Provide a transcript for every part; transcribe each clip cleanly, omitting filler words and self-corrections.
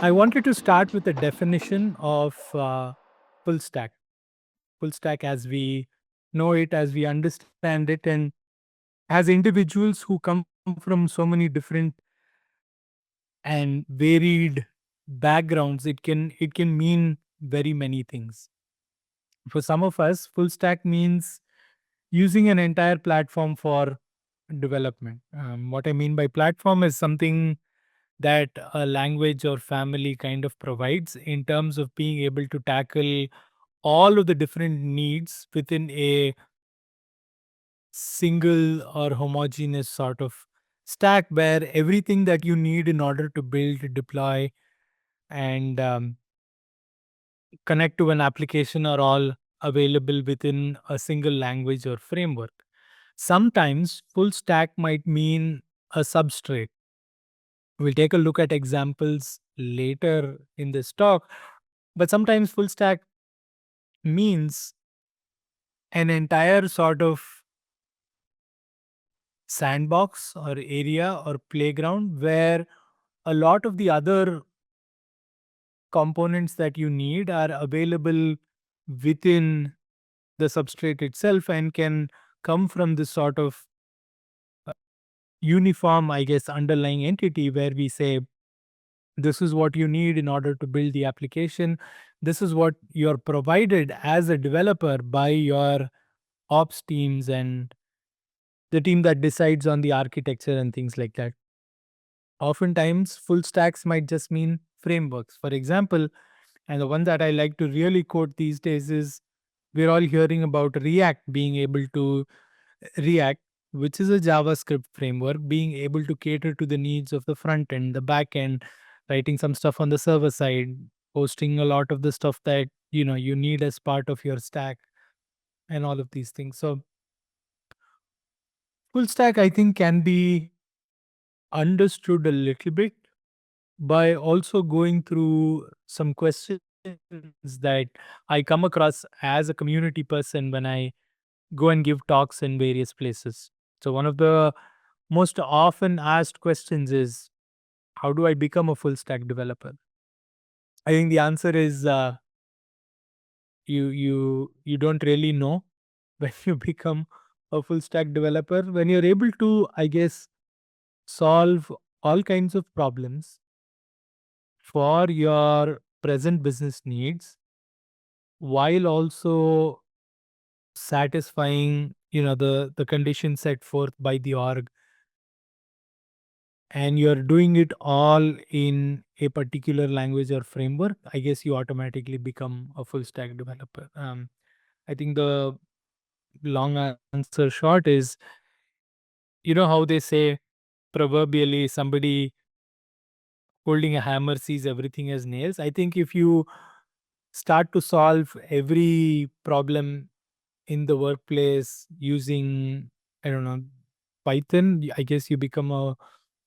I wanted to start with a definition of full stack. Full stack as we know it, as we understand it, and as individuals who come from so many different and varied backgrounds, it can mean very many things. For some of us, full stack means using an entire platform for development. What I mean by platform is something that a language or family kind of provides in terms of being able to tackle all of the different needs within a single or homogeneous sort of stack where everything that you need in order to build, deploy, and connect to an application are all available within a single language or framework. Sometimes full stack might mean a substrate. We'll take a look at examples later in this talk, but sometimes full stack means an entire sort of sandbox or area or playground where a lot of the other components that you need are available within the substrate itself and can come from this sort of uniform, I guess, underlying entity where we say, this is what you need in order to build the application. This is what you're provided as a developer by your ops teams and the team that decides on the architecture and things like that. Oftentimes, full stacks might just mean frameworks. For example, and the one that I like to really quote these days is we're all hearing about React being able to React, which is a JavaScript framework, being able to cater to the needs of the front end, the back end, writing some stuff on the server side, hosting a lot of the stuff that you need as part of your stack and all of these things. So full stack I think can be understood a little bit by also going through some questions that I come across as a community person when I go and give talks in various places. So, one of the most often asked questions is, how do I become a full stack developer? I think the answer is you don't really know when you become a full stack developer. When you're able to, I guess, solve all kinds of problems for your present business needs while also satisfying the conditions set forth by the org, and you're doing it all in a particular language or framework, I guess you automatically become a full stack developer. I think the long answer short is, how they say proverbially somebody holding a hammer sees everything as nails. I think if you start to solve every problem in the workplace using, I don't know, Python, I guess you become a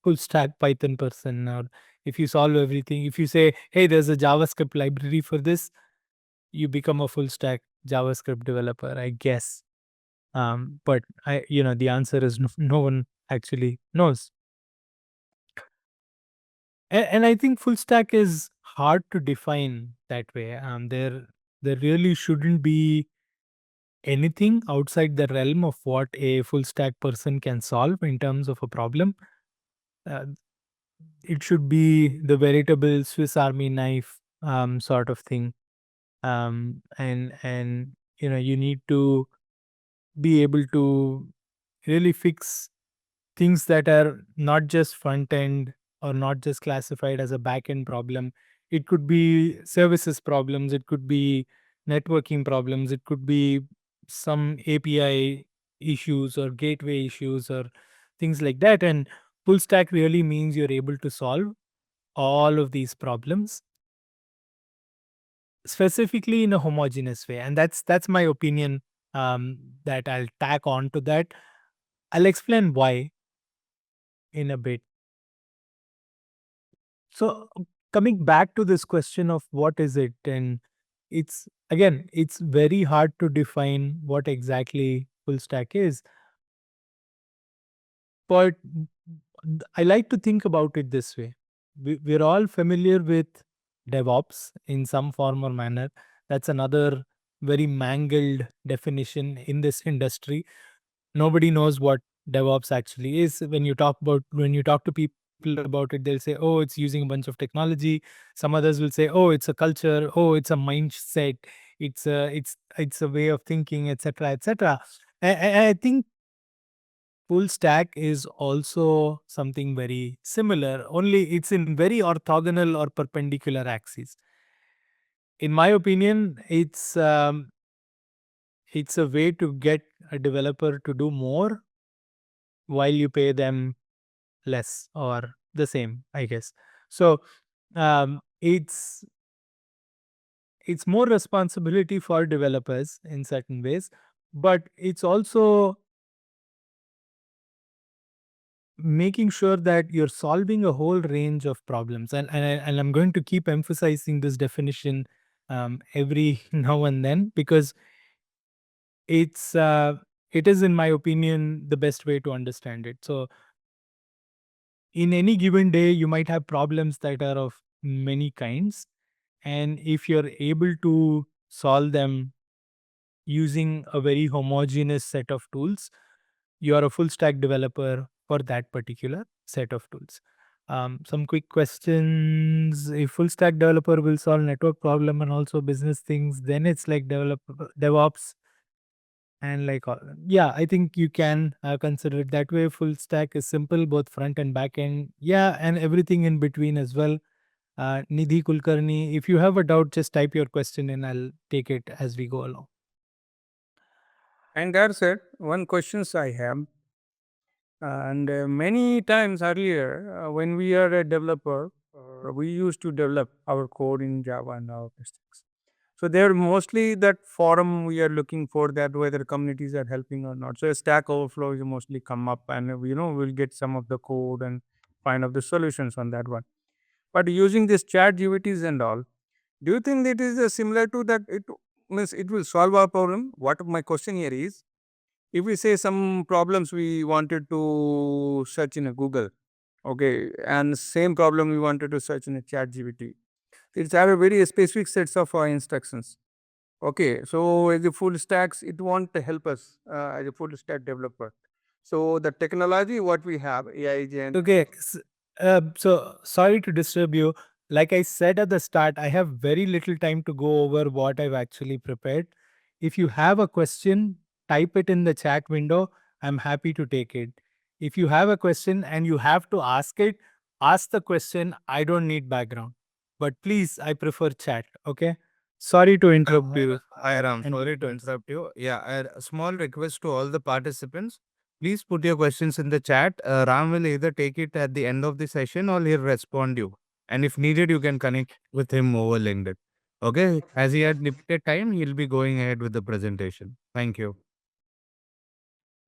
full stack Python person. Or if you solve everything, if you say, hey, there's a JavaScript library for this, you become a full stack JavaScript developer, I guess. But the answer is no, no one actually knows. And I think full stack is hard to define that way. There really shouldn't be anything outside the realm of what a full stack person can solve in terms of a problem. Uh, it should be the veritable Swiss Army knife sort of thing. And you need to be able to really fix things that are not just front end or not just classified as a back end problem. It could be services problems, it could be networking problems, it could be some API issues or gateway issues or things like that. And full stack really means you're able to solve all of these problems specifically in a homogeneous way. And that's my opinion, that I'll tack on to that. I'll explain why in a bit. So, coming back to this question of what is it, and it's very hard to define what exactly full stack is, but I like to think about it this way. We're all familiar with DevOps in some form or manner. That's another very mangled definition in this industry. Nobody knows what DevOps actually is. When you talk to people about it, they'll say, "Oh, it's using a bunch of technology." Some others will say, "Oh, it's a culture. Oh, it's a mindset. It's a way of thinking, etc., etc." I think full stack is also something very similar. Only it's in very orthogonal or perpendicular axes. In my opinion, it's a way to get a developer to do more while you pay them less or the same, I guess. So it's more responsibility for developers in certain ways, but it's also making sure that you're solving a whole range of problems. And I'm going to keep emphasizing this definition every now and then, because it's it is, in my opinion, the best way to understand it. So in any given day, you might have problems that are of many kinds. And if you're able to solve them using a very homogeneous set of tools, you are a full stack developer for that particular set of tools. Some quick questions. If full stack developer will solve network problem and also business things, then it's like DevOps. And like, yeah, I think you can consider it that way. Full stack is simple, both front and back end. Yeah, and everything in between as well. Nidhi Kulkarni, if you have a doubt, just type your question and I'll take it as we go along. And that's it. One questions I have, and many times earlier, when we are a developer, we used to develop our code in Java and all these things. So they're mostly that forum we are looking for, that whether communities are helping or not. So Stack Overflow is mostly come up, and we'll get some of the code and find out the solutions on that one. But using this chat GPTs and all, do you think it is similar to that? It means it will solve our problem. What my question here is, if we say some problems we wanted to search in a Google, okay, and same problem we wanted to search in a chat GPT, it's have a very specific sets of instructions. Okay, so as a full stacks, it won't help us as a full stack developer. So the technology what we have, AI agent. Okay. So sorry to disturb you. Like I said at the start, I have very little time to go over what I've actually prepared. If you have a question, type it in the chat window. I'm happy to take it. If you have a question and you have to ask it, ask the question. I don't need background. But please, I prefer chat. Okay. Sorry to interrupt you. Hi Ram, And sorry to interrupt you. Yeah, a small request to all the participants. Please put your questions in the chat. Ram will either take it at the end of the session or he'll respond you. And if needed, you can connect with him over LinkedIn. Okay, as he had limited time, he'll be going ahead with the presentation. Thank you.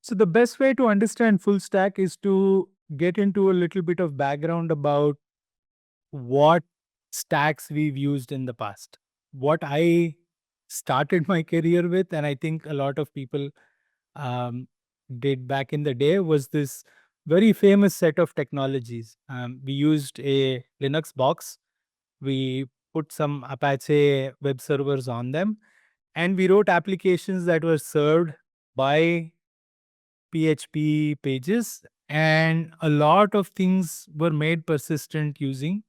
so the best way to understand full stack is to get into a little bit of background about what stacks we've used in the past. What I started my career with, and I think a lot of people um, did back in the day, was this very famous set of technologies. We used a Linux box, we put some Apache web servers on them, and we wrote applications that were served by PHP pages, and a lot of things were made persistent using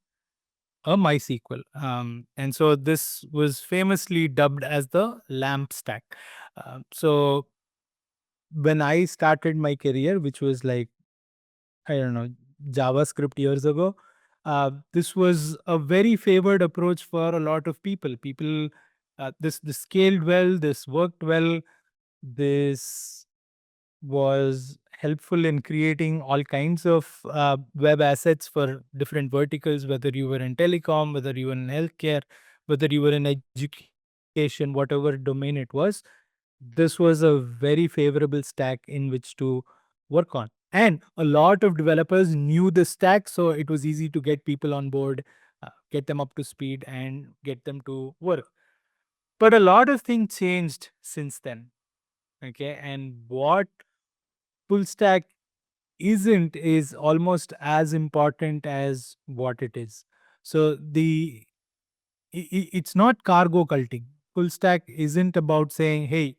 a MySQL. And so this was famously dubbed as the LAMP stack. So when I started my career, which was like, I don't know, JavaScript years ago, this was a very favored approach for a lot of people. This scaled well, this worked well, this was helpful in creating all kinds of web assets for different verticals, whether you were in telecom, whether you were in healthcare, whether you were in education, whatever domain it was. This was a very favorable stack in which to work on. And a lot of developers knew the stack, so it was easy to get people on board, get them up to speed, and get them to work. But a lot of things changed since then. Okay. And what full stack isn't is almost as important as what it is. So the it's not cargo culting. Full stack isn't about saying, hey,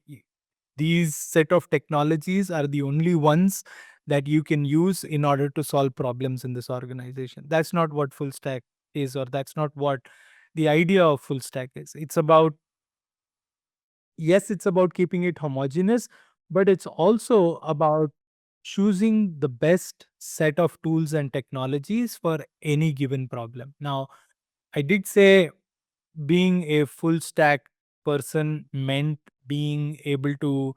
these set of technologies are the only ones that you can use in order to solve problems in this organization. That's not what full stack is, or that's not what the idea of full stack is. It's about, yes, it's about keeping it homogeneous, but it's also about choosing the best set of tools and technologies for any given problem. Now, I did say being a full stack person meant being able to,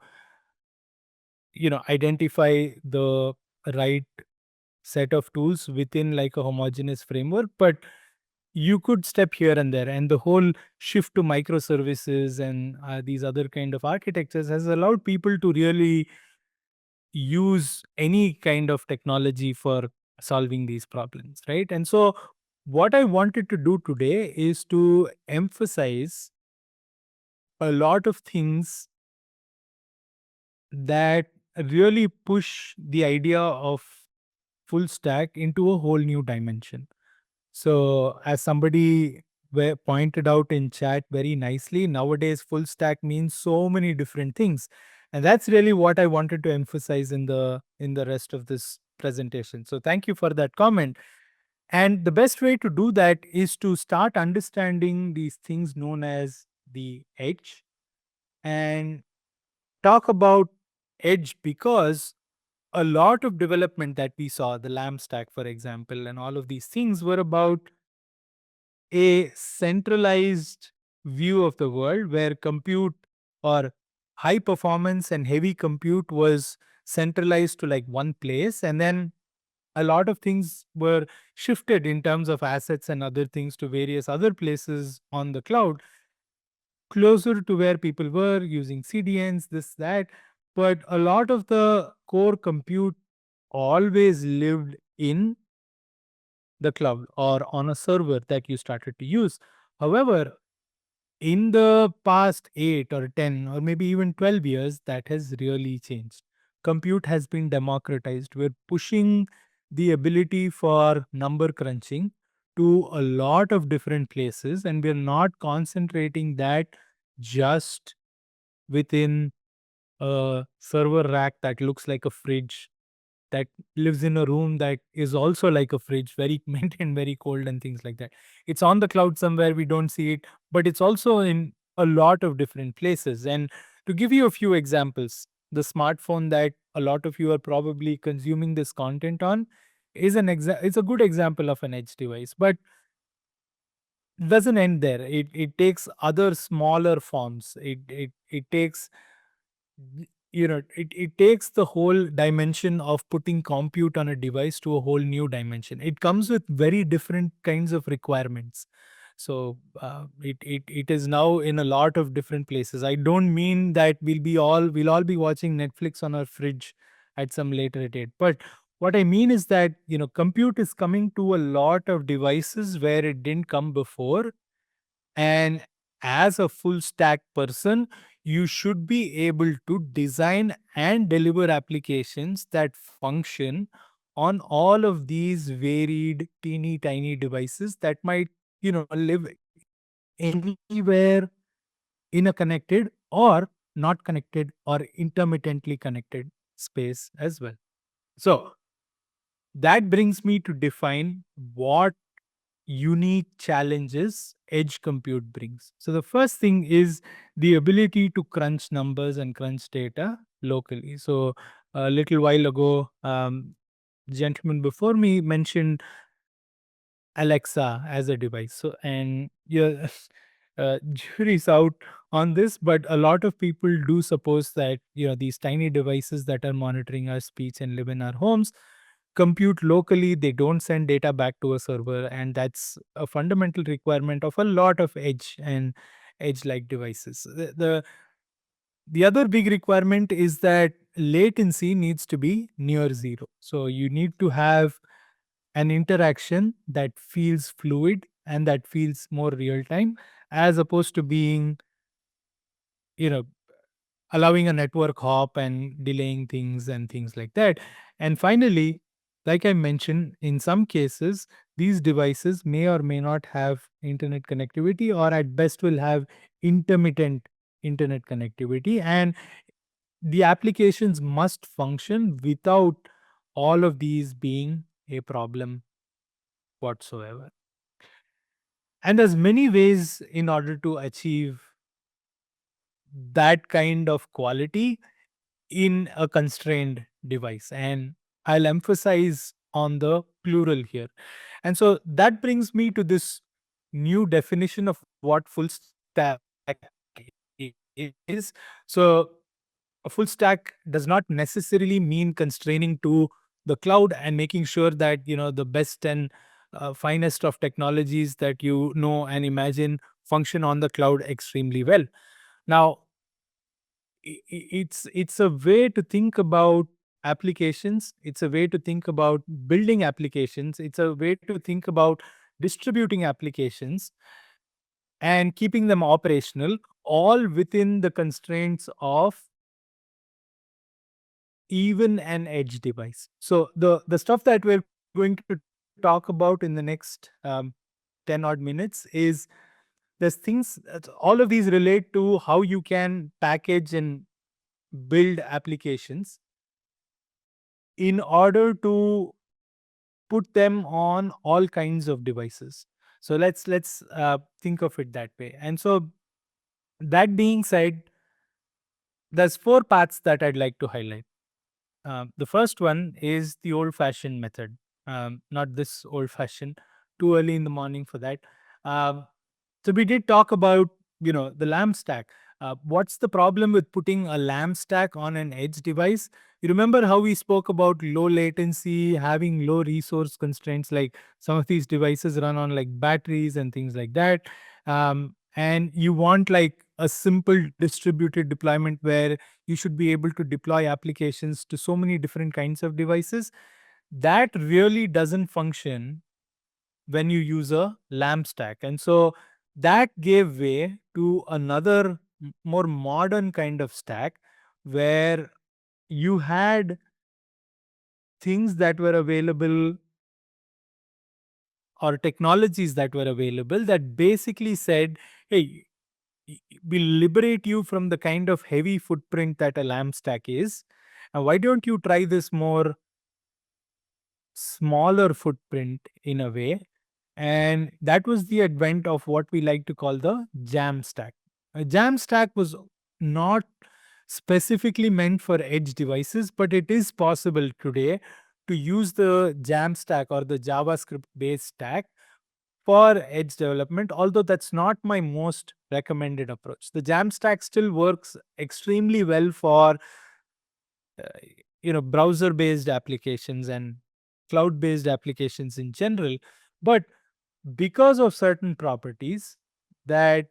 identify the right set of tools within like a homogeneous framework, but you could step here and there, and the whole shift to microservices and these other kind of architectures has allowed people to really use any kind of technology for solving these problems, right? And so what I wanted to do today is to emphasize a lot of things that really push the idea of full stack into a whole new dimension. So, as somebody pointed out in chat very nicely, nowadays full stack means so many different things, and that's really what I wanted to emphasize in the rest of this presentation. So, thank you for that comment. And the best way to do that is to start understanding these things known as the edge, and talk about edge, because a lot of development that we saw, the lamp stack for example, and all of these things were about a centralized view of the world where compute, or high performance and heavy compute, was centralized to like one place, and then a lot of things were shifted in terms of assets and other things to various other places on the cloud, closer to where people were using CDNs, this, that. But a lot of the core compute always lived in the cloud or on a server that you started to use. However, in the past 8 or 10 or maybe even 12 years, that has really changed. Compute has been democratized. We're pushing the ability for number crunching to a lot of different places, and we're not concentrating that just within a server rack that looks like a fridge, that lives in a room that is also like a fridge, very maintained, very cold, and things like that. It's on the cloud somewhere, we don't see it, but it's also in a lot of different places. And to give you a few examples, the smartphone that a lot of you are probably consuming this content on is it's a good example of an edge device, but doesn't end there. It takes other smaller forms. It takes, it takes the whole dimension of putting compute on a device to a whole new dimension. It comes with very different kinds of requirements. So it is now in a lot of different places. I don't mean that we'll all be watching Netflix on our fridge at some later date, but what I mean is that, compute is coming to a lot of devices where it didn't come before. And as a full stack person, you should be able to design and deliver applications that function on all of these varied teeny tiny devices that might, live anywhere in a connected or not connected or intermittently connected space as well. So that brings me to define what unique challenges edge compute brings. So the first thing is the ability to crunch numbers and crunch data locally. So a little while ago, gentleman before me mentioned Alexa as a device. So, and yeah, jury's out on this, but a lot of people do suppose that, these tiny devices that are monitoring our speech and live in our homes compute locally. They don't send data back to a server, and that's a fundamental requirement of a lot of edge and edge-like devices. The other big requirement is that latency needs to be near zero. So you need to have an interaction that feels fluid and that feels more real time, as opposed to being, you know allowing a network hop and delaying things and things like that. And finally, like I mentioned, in some cases, these devices may or may not have internet connectivity, or at best will have intermittent internet connectivity. And the applications must function without all of these being a problem whatsoever. And there's many ways in order to achieve that kind of quality in a constrained device. And I'll emphasize on the plural here. And so that brings me to this new definition of what full stack is. So a full stack does not necessarily mean constraining to the cloud and making sure that the best and finest of technologies that and imagine function on the cloud extremely well. Now, it's a way to think about applications, it's a way to think about building applications, it's a way to think about distributing applications and keeping them operational, all within the constraints of even an edge device. So the stuff that we're going to talk about in the next 10 odd minutes is there's things, all of these relate to how you can package and build applications in order to put them on all kinds of devices. So let's think of it that way. And so that being said, there's four paths that I'd like to highlight. The first one is the old fashioned method, not this old fashioned, too early in the morning for that. Um, so we did talk about, the lamp stack. What's the problem with putting a lamp stack on an edge device? You remember how we spoke about low latency, having low resource constraints, like some of these devices run on like batteries and things like that. And you want like a simple distributed deployment where you should be able to deploy applications to so many different kinds of devices. That really doesn't function when you use a lamp stack. And so that gave way to another more modern kind of stack where you had things that were available or technologies that were available that basically said, hey, we liberate you from the kind of heavy footprint that a lamp stack is. And why don't you try this more smaller footprint in a way? And that was the advent of what we like to call the jam stack. A jam stack was not specifically meant for edge devices, but it is possible today to use the jam stack or the JavaScript based stack for edge development, although that's not my most recommended approach. The Jamstack still works extremely well for uh, browser based applications and cloud based applications in general, but because of certain properties that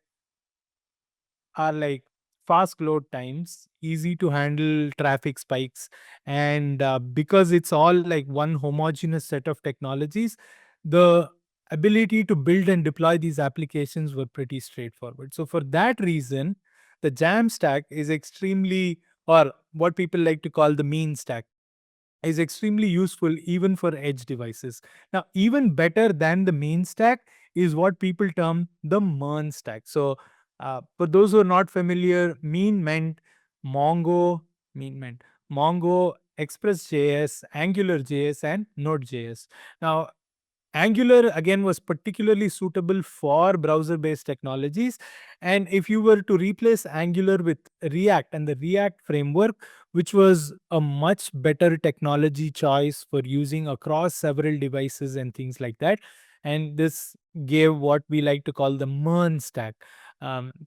are like fast load times, easy to handle traffic spikes, and because it's all like one homogeneous set of technologies, the ability to build and deploy these applications were pretty straightforward. So for that reason, the Jam stack is extremely, or what people like to call the mean stack, is extremely useful even for edge devices. Now, even better than the main stack is what people term the MERN stack. So, for those who are not familiar, mean meant Mongo, Express.js, AngularJS, and Node.js. Now, Angular again was particularly suitable for browser based technologies. And if you were to replace Angular with React and the React framework, which was a much better technology choice for using across several devices and things like that. And this gave what we like to call the MERN stack.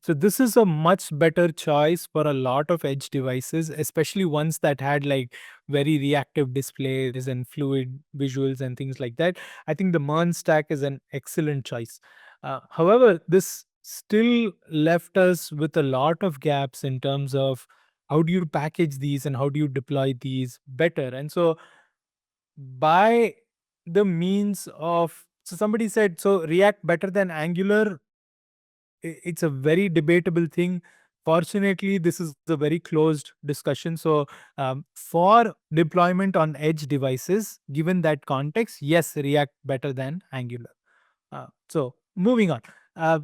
So, this is a much better choice for a lot of edge devices, especially ones that had like very reactive displays and fluid visuals and things like that. I think the MERN stack is an excellent choice. However, this still left us with a lot of gaps in terms of how do you package these and how do you deploy these better. And so, by the means of, so somebody said, so React better than Angular. It's a very debatable thing. Fortunately, this is a very closed discussion. So, for deployment on edge devices, given that context, yes, React better than Angular. So, moving on. Uh,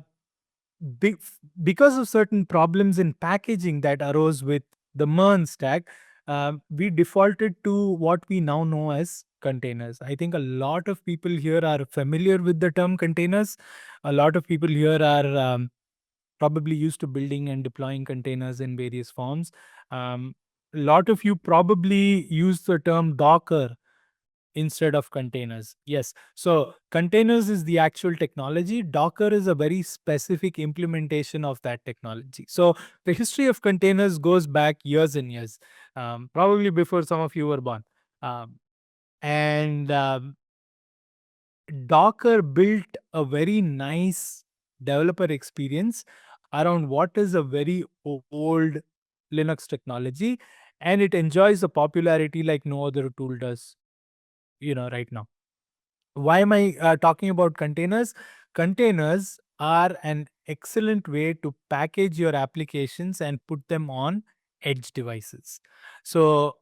be- because of certain problems in packaging that arose with the MERN stack, we defaulted to what we now know as containers. I think a lot of people here are familiar with the term containers. A lot of people here are probably used to building and deploying containers in various forms. A lot of you probably use the term Docker instead of containers. Yes. So containers is the actual technology. Docker is a very specific implementation of that technology. So the history of containers goes back years and years, probably before some of you were born. And Docker built a very nice developer experience around what is a very old Linux technology, and it enjoys a popularity like no other tool does, right now. Why am I talking about containers? Containers are an excellent way to package your applications and put them on edge devices. So,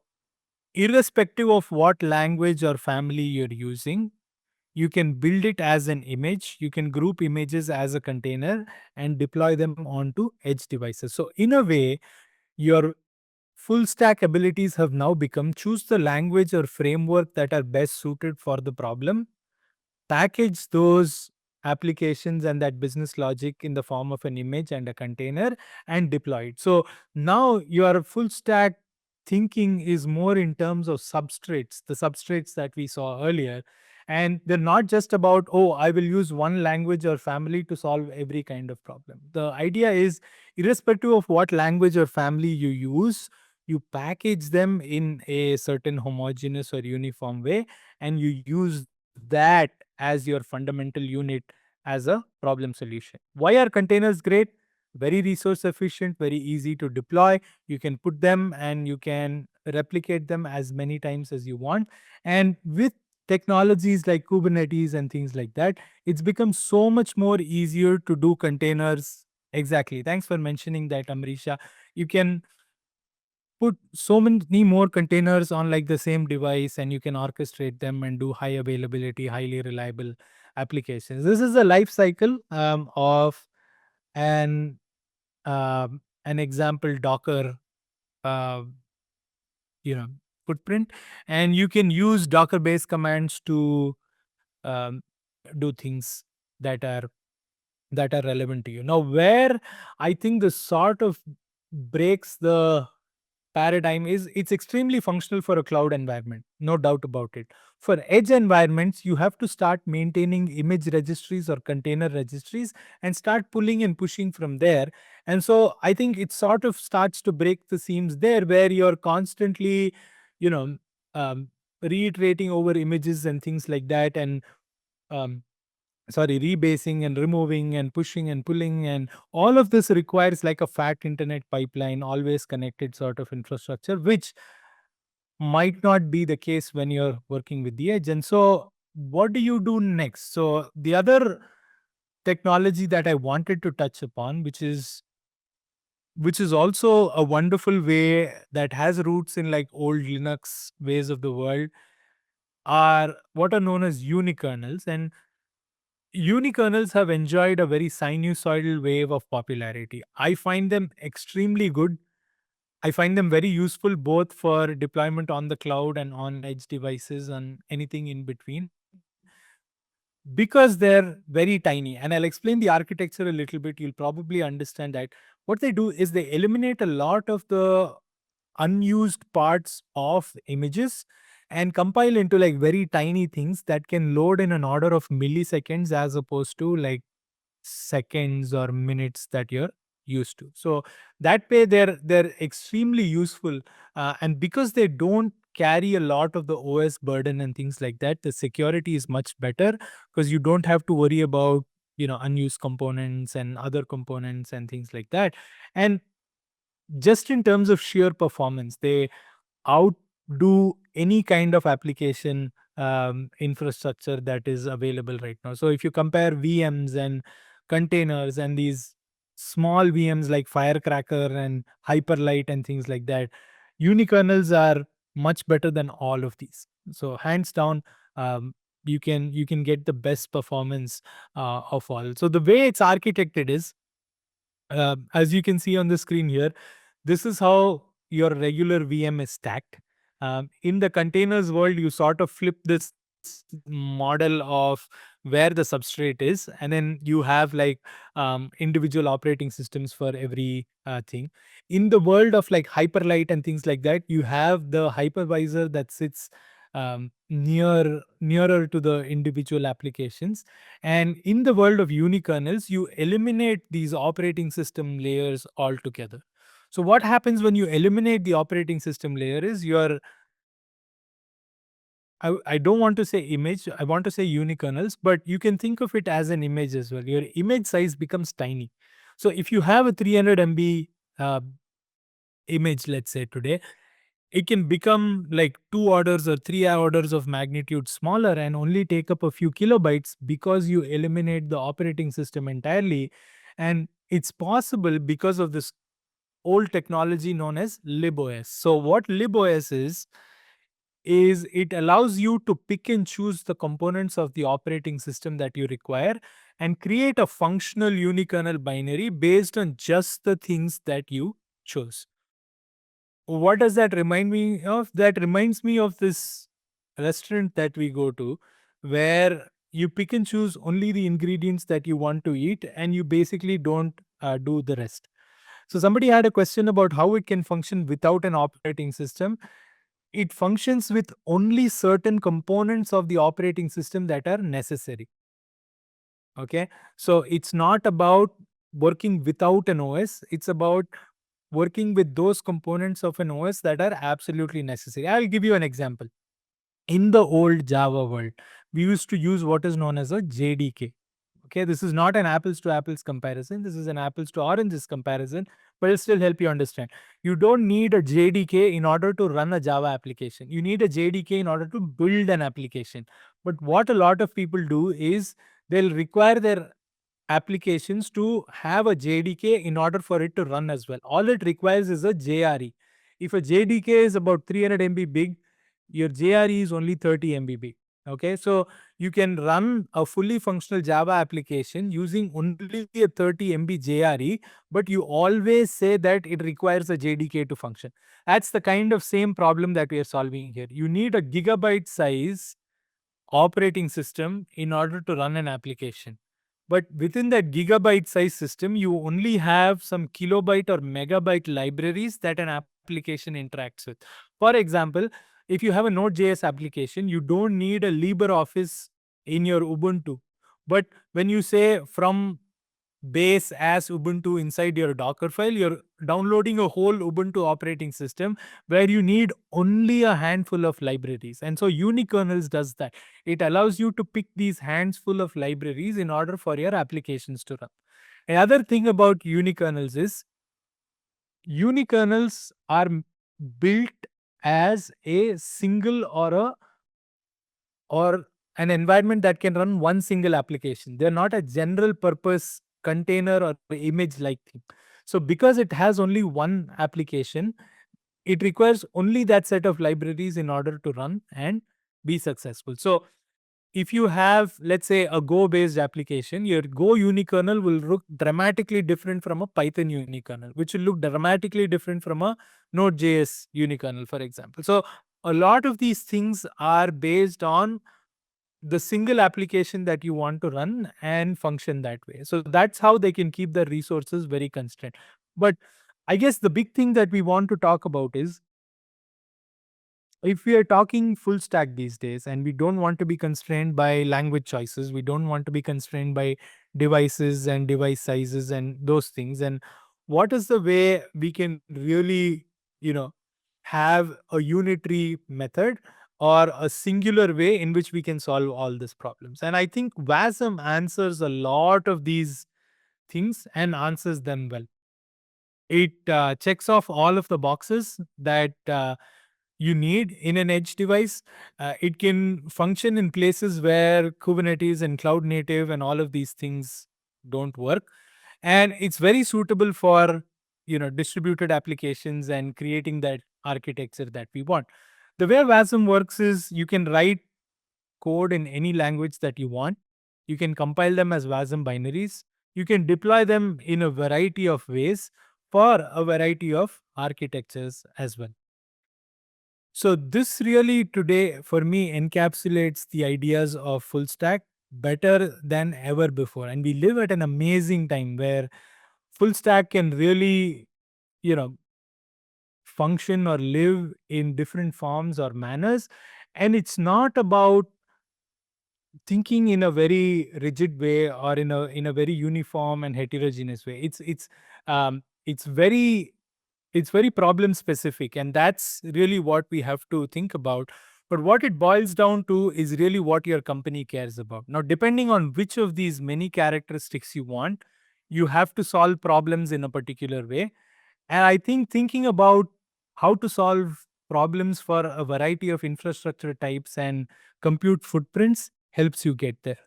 irrespective of what language or family you're using, you can build it as an image, you can group images as a container and deploy them onto edge devices. So, in a way, your full stack abilities have now become choose the language or framework that are best suited for the problem, package those applications and that business logic in the form of an image and a container and deploy it. So now your full stack thinking is more in terms of substrates, the substrates that we saw earlier. And they're not just about, oh, I will use one language or family to solve every kind of problem. The idea is, irrespective of what language or family you use, you package them in a certain homogeneous or uniform way, and you use that as your fundamental unit as a problem solution. Why are containers great? Very resource efficient, very easy to deploy. You can put them and you can replicate them as many times as you want. And with technologies like Kubernetes and things like that, it's become so much more easier to do containers. Exactly. Thanks for mentioning that, Amrisha. You can put so many more containers on like the same device, and you can orchestrate them and do high availability, highly reliable applications. This is a life cycle of an an example Docker uh, you know footprint, and you can use Docker based commands to um, do things that are relevant to you. Now, where I think the sort of breaks the paradigm is, it's extremely functional for a cloud environment, no doubt about it. For edge environments, you have to start maintaining image registries or container registries and start pulling and pushing from there. And so I think it sort of starts to break the seams there, where you're constantly, you know, um, reiterating over images and things like that, and um, rebasing and removing and pushing and pulling, and all of this requires like a fat internet pipeline, always connected sort of infrastructure, which might not be the case when you're working with the edge. And so what do you do next? So the other technology that I wanted to touch upon, which is also a wonderful way that has roots in like old Linux ways of the world, are what are known as unikernels. And unikernels have enjoyed a very sinusoidal wave of popularity. I find them extremely good. I find them very useful both for deployment on the cloud and on edge devices and anything in between, because they're very tiny. And I'll explain the architecture a little bit. You'll probably understand that what they do is they eliminate a lot of the unused parts of images and compile into like very tiny things that can load in an order of milliseconds as opposed to like seconds or minutes that you're used to. So that way they're extremely useful, and because they don't carry a lot of the OS burden and things like that, the security is much better because you don't have to worry about unused components and other components and things like that. And just in terms of sheer performance, they outdo any kind of application infrastructure that is available right now. So if you compare VMs and containers and these small VMs like Firecracker and Hyperlight and things like that, unikernels are much better than all of these. So hands down, you can get the best performance of all. So the way it's architected is, as you can see on the screen here, this is how your regular VM is stacked. In the containers world, you sort of flip this model of where the substrate is, and then you have like individual operating systems for every thing. In the world of like Hyperlight and things like that, you have the hypervisor that sits nearer to the individual applications. And in the world of unikernels, you eliminate these operating system layers altogether. So what happens when you eliminate the operating system layer is your, I don't want to say image, I want to say unikernels, but you can think of it as an image as well. Your image size becomes tiny. So if you have a 300 MB uh, image, let's say today, it can become like 2 orders or 3 orders of magnitude smaller and only take up a few kilobytes because you eliminate the operating system entirely. And it's possible because of this old technology known as libOS. So what libOS is it allows you to pick and choose the components of the operating system that you require and create a functional unikernel binary based on just the things that you chose. What does that remind me of? That reminds me of this restaurant that we go to, where you pick and choose only the ingredients that you want to eat and you basically don't do the rest. So somebody had a question about how it can function without an operating system. It functions with only certain components of the operating system that are necessary. Okay. So it's not about working without an OS, it's about working with those components of an OS that are absolutely necessary. I'll give you an example. In the old Java world, we used to use what is known as a JDK. Okay, this is not an apples to apples comparison. This is an apples to oranges comparison, but it'll still help you understand. You don't need a JDK in order to run a Java application. You need a JDK in order to build an application. But what a lot of people do is they'll require their applications to have a JDK in order for it to run as well. All it requires is a JRE. If a JDK is about 300 MB big, your JRE is only 30 MB big. Okay, so you can run a fully functional Java application using only a 30 MB JRE, but you always say that it requires a JDK to function. That's the kind of same problem that we are solving here. You need a gigabyte size operating system in order to run an application. But within that gigabyte size system, you only have some kilobyte or megabyte libraries that an application interacts with. For example, if you have a Node.js application, you don't need a LibreOffice in your Ubuntu. But when you say from base as Ubuntu inside your Docker file, you're downloading a whole Ubuntu operating system where you need only a handful of libraries. And so unikernels does that. It allows you to pick these handful of libraries in order for your applications to run. Another thing about unikernels is unikernels are built as a single or an environment that can run one single application. They're not a general purpose container or image like thing. So because it has only one application, it requires only that set of libraries in order to run and be successful. So if you have, let's say, a Go based application, your Go unikernel will look dramatically different from a Python unikernel, which will look dramatically different from a Node.js unikernel, for example. So a lot of these things are based on the single application that you want to run and function that way. So that's how they can keep their resources very constrained. But I guess the big thing that we want to talk about is, if we are talking full stack these days and we don't want to be constrained by language choices, we don't want to be constrained by devices and device sizes and those things, and what is the way we can really, have a unitary method or a singular way in which we can solve all these problems? And I think Wasm answers a lot of these things and answers them well. It checks off all of the boxes that you need in an edge device. It can function in places where Kubernetes and cloud native and all of these things don't work. and it's very suitable for distributed applications and creating that architecture that we want. The way Wasm works is you can write code in any language that you want. You can compile them as Wasm binaries. You can deploy them in a variety of ways for a variety of architectures as well. So this really today for me encapsulates the ideas of full stack better than ever before. And we live at an amazing time where full stack can really, you know, function or live in different forms or manners. And it's not about thinking in a very rigid way or in a very uniform and heterogeneous way. It's very problem specific, and that's really what we have to think about. But what it boils down to is really what your company cares about. Now, depending on which of these many characteristics you want, you have to solve problems in a particular way. And I think thinking about how to solve problems for a variety of infrastructure types and compute footprints helps you get there.